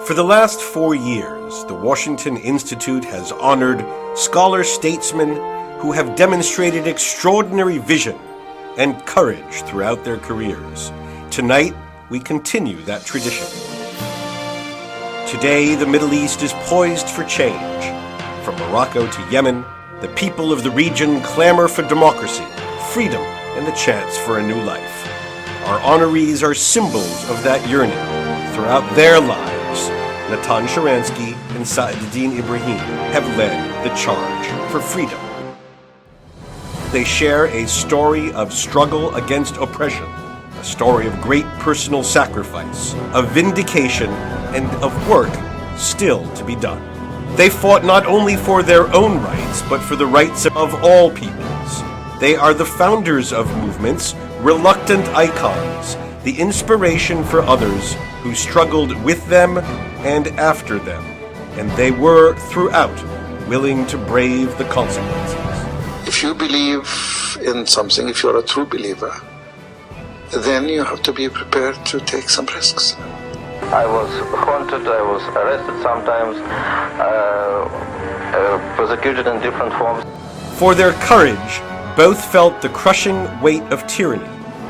For the last 4 years, the Washington Institute has honored scholar-statesmen who have demonstrated extraordinary vision and courage throughout their careers. Tonight, we continue that tradition. Today, the Middle East is poised for change. From Morocco to Yemen, the people of the region clamor for democracy, freedom, and the chance for a new life. Our honorees are symbols of that yearning. Throughout their lives, Natan Sharansky and Saad Eddin Ibrahim have led the charge for freedom. They share a story of struggle against oppression, a story of great personal sacrifice, of vindication, and of work still to be done. They fought not only for their own rights, but for the rights of all peoples. They are the founders of movements, reluctant icons, the inspiration for others who struggled with them and after them, and they were, throughout, willing to brave the consequences. If you believe in something, if you're a true believer, then you have to be prepared to take some risks. I was haunted, I was arrested sometimes, persecuted in different forms. For their courage, both felt the crushing weight of tyranny,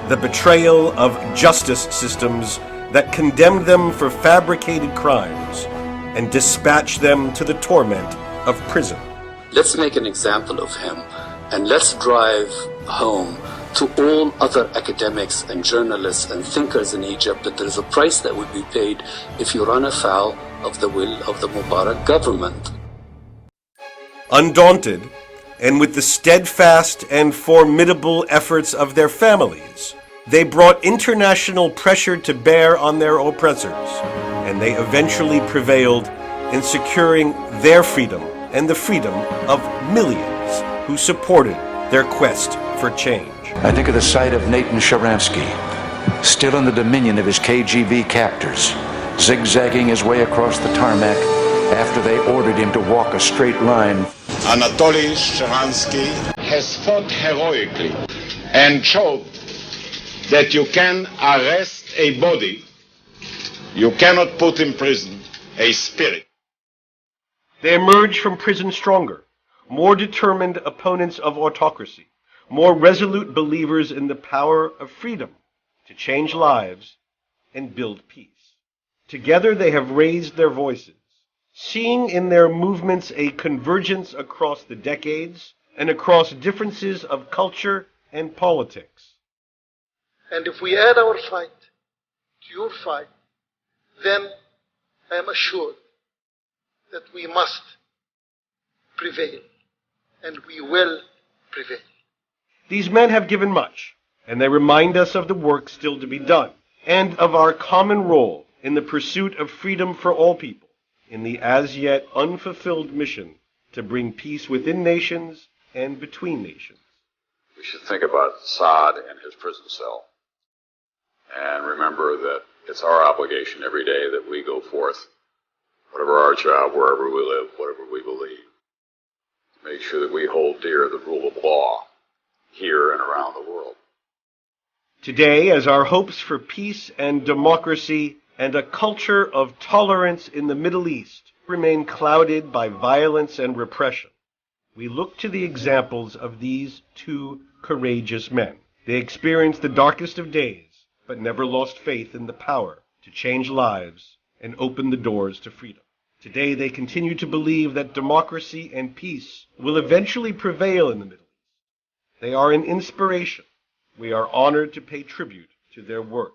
the betrayal of justice systems that condemned them for fabricated crimes and dispatched them to the torment of prison. Let's make an example of him, and let's drive home to all other academics and journalists and thinkers in Egypt that there is a price that would be paid if you run afoul of the will of the Mubarak government. Undaunted, and with the steadfast and formidable efforts of their families, they brought international pressure to bear on their oppressors, and they eventually prevailed in securing their freedom and the freedom of millions who supported their quest for change. I think of the sight of Natan Sharansky, still in the dominion of his KGB captors, zigzagging his way across the tarmac after they ordered him to walk a straight line. Natan Sharansky has fought heroically and showed that you can arrest a body, you cannot put in prison a spirit. They emerged from prison stronger, more determined opponents of autocracy, more resolute believers in the power of freedom to change lives and build peace. Together they have raised their voices, seeing in their movements a convergence across the decades and across differences of culture and politics. And if we add our fight to your fight, then I am assured that we must prevail, and we will prevail. These men have given much, and they remind us of the work still to be done, and of our common role in the pursuit of freedom for all people, in the as yet unfulfilled mission to bring peace within nations and between nations. We should think about Saad and his prison cell, and remember that it's our obligation every day that we go forth, whatever our job, wherever we live, whatever we believe, to make sure that we hold dear the rule of law here and around the world. Today, as our hopes for peace and democracy and a culture of tolerance in the Middle East remain clouded by violence and repression, we look to the examples of these two courageous men. They experienced the darkest of days, but never lost faith in the power to change lives and open the doors to freedom. Today, they continue to believe that democracy and peace will eventually prevail in the Middle East. They are an inspiration. We are honored to pay tribute to their work.